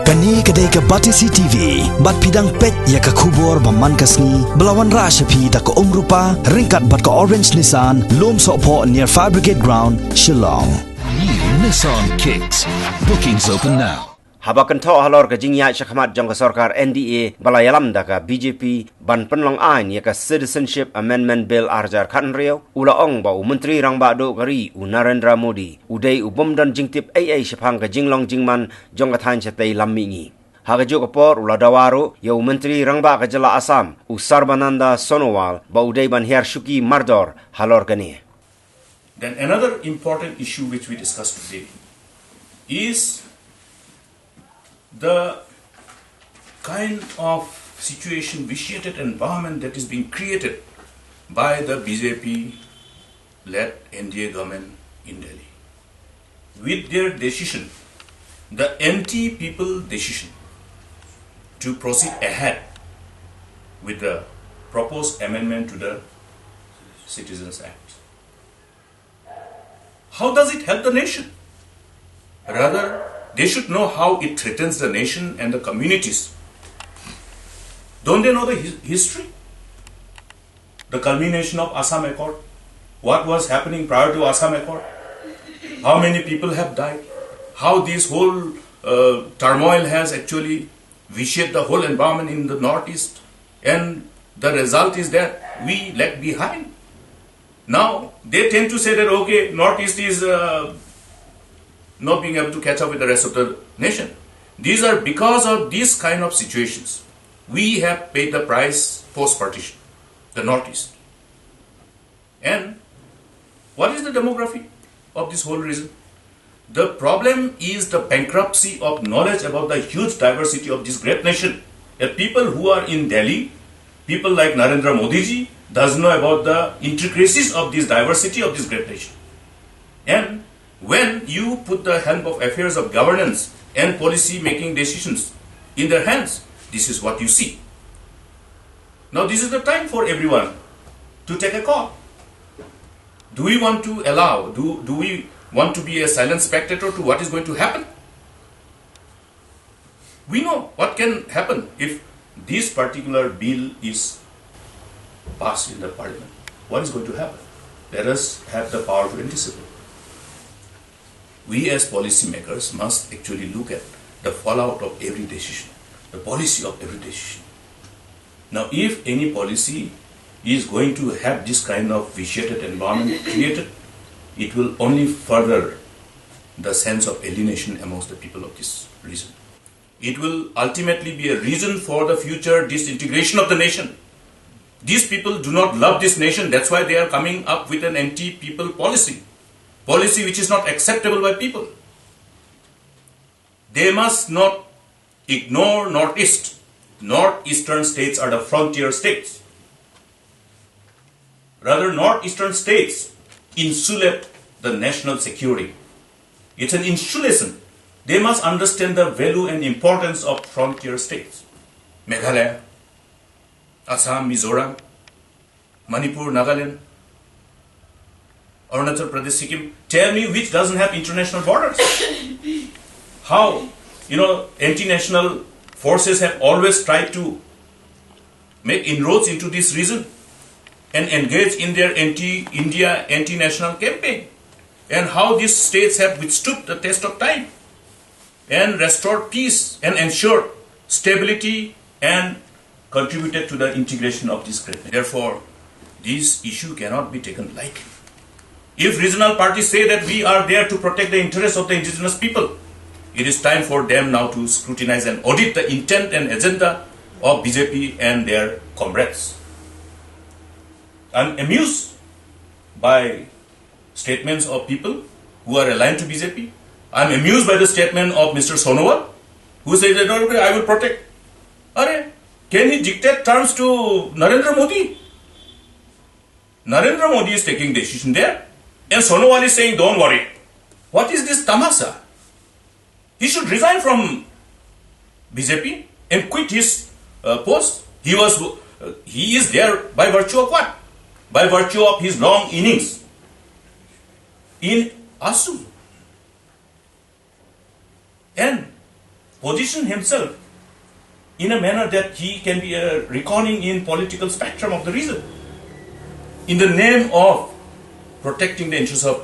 Kani kadai ka Batisi TV, bat pidang pet ya ka kubor baman kasni, belawan rashapi da ka rupa, ringkat bat ka orange Nissan, lom sokpo near Fire Brigade Ground, Shillong. New Nissan Kicks. Bookings open now. Habakan tau halor ka jingya syakhamat jong ka Sorkar NDA balayalam da ka BJP ban Pynlong ain ya ka Citizenship Amendment Bill arjar khan riau ula ong ba menteri rang ba do gari Narendra Modi udai ubom dan jingtip ai syapang ka jinglong jingman jong ka than chatai lammingi haga jo ka por ula dawaro ya menteri rang ba ka jala Assam Sarbananda Sonowal ba udai ban hiar shuki mardor halor kani. Then another important issue which we discussed today is the kind of situation, vitiated environment that is being created by the BJP-led NDA government in Delhi. With their decision, the anti-people decision to proceed ahead with the proposed amendment to the Citizens Act. How does it help the nation? Rather, they should know how it threatens the nation and the communities. Don't they know the history? The culmination of Assam Accord? What was happening prior to Assam Accord? How many people have died? How this whole turmoil has actually vitiated the whole environment in the Northeast? And the result is that we lag behind. Now, they tend to say that, okay, Northeast is not being able to catch up with the rest of the nation. These are because of these kind of situations. We have paid the price post-partition, the Northeast. And what is the demography of this whole reason? The problem is the bankruptcy of knowledge about the huge diversity of this great nation. That people who are in Delhi, people like Narendra Modi ji, does know about the intricacies of this diversity of this great nation. And when you put the helm of affairs of governance and policy making decisions in their hands, this is what you see. Now this is the time for everyone to take a call. Do we want to allow, do we want to be a silent spectator to what is going to happen? We know what can happen if this particular bill is passed in the parliament. What is going to happen? Let us have the power to anticipate. We as policymakers must actually look at the fallout of every decision, the policy of every decision. Now, if any policy is going to have this kind of vitiated environment created, it will only further the sense of alienation amongst the people of this region. It will ultimately be a reason for the future disintegration of the nation. These people do not love this nation, that's why they are coming up with an anti-people policy which is not acceptable by people. They must not ignore Northeast. Northeastern states are the frontier states. Rather, Northeastern states insulate the national security. It's an insulation. They must understand the value and importance of frontier states. Meghalaya, Assam, Mizoram, Manipur, Nagaland, Arunachal Pradesh, Sikkim. Tell me which doesn't have international borders. How? Anti-national forces have always tried to make inroads into this region and engage in their anti-India, anti-national campaign. And how these states have withstood the test of time and restored peace and ensured stability and contributed to the integration of this great nation. Therefore, this issue cannot be taken lightly. If regional parties say that we are there to protect the interests of the indigenous people, it is time for them now to scrutinize and audit the intent and agenda of BJP and their comrades. I'm amused by statements of people who are aligned to BJP. I'm amused by the statement of Mr. Sonowal, who says that I will protect. Can he dictate terms to Narendra Modi? Narendra Modi is taking decision there. And Sonowal is saying, don't worry. What is this tamasa? He should resign from BJP and quit his post. He is there by virtue of what? By virtue of his long innings in ASU. And position himself in a manner that he can be a reckoning in political spectrum of the region, in the name of protecting the interests of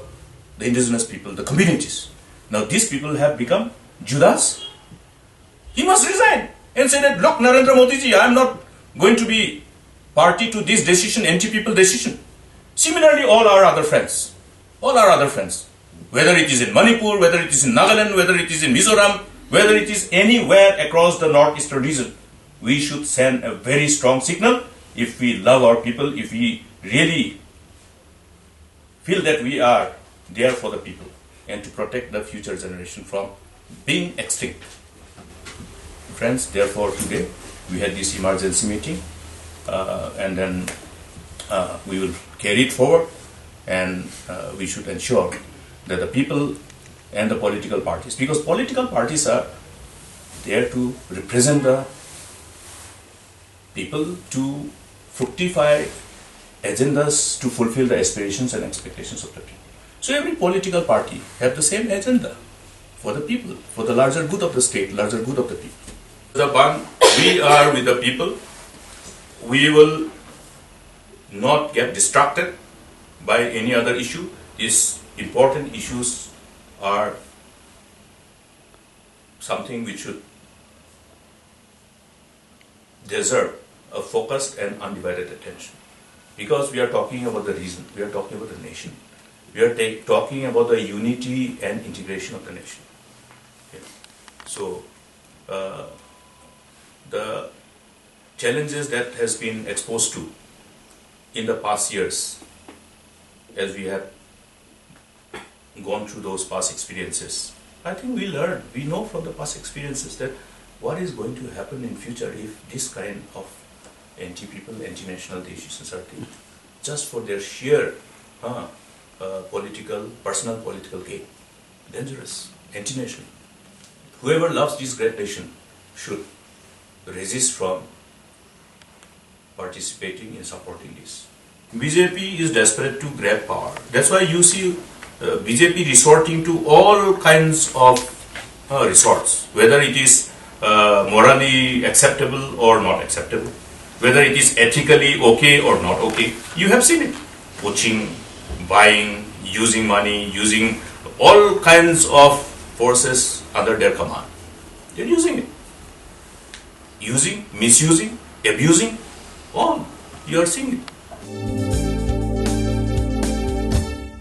the indigenous people, the communities. Now these people have become Judas. He must resign and say that, look, Narendra Modi ji, I am not going to be party to this decision, anti-people decision. Similarly, all our other friends, whether it is in Manipur, whether it is in Nagaland, whether it is in Mizoram, whether it is anywhere across the northeastern region, we should send a very strong signal if we love our people, if we really feel that we are there for the people and to protect the future generation from being extinct. Friends, therefore today we had this emergency meeting and then we will carry it forward, and we should ensure that the people and the political parties, because political parties are there to represent the people, to fructify agendas, to fulfill the aspirations and expectations of the people. So every political party have the same agenda for the people, for the larger good of the state, larger good of the people. The one, we are with the people. We will not get distracted by any other issue. These important issues are something which should deserve a focused and undivided attention. Because we are talking about the region, we are talking about the nation. We are talking about the unity and integration of the nation. Okay. So, the challenges that has been exposed to in the past years, as we have gone through those past experiences, I think we learn, we know from the past experiences that what is going to happen in future if this kind of anti-people, anti-national decisions are taken just for their sheer personal political gain. Dangerous, anti-national. Whoever loves this great nation should resist from participating in supporting this. BJP is desperate to grab power. That's why you see BJP resorting to all kinds of resorts, whether it is morally acceptable or not acceptable, whether it is ethically okay or not okay. You have seen it. Poaching, buying, using money, using all kinds of forces under their command. They're using it. Using, misusing, abusing, all. You are seeing it.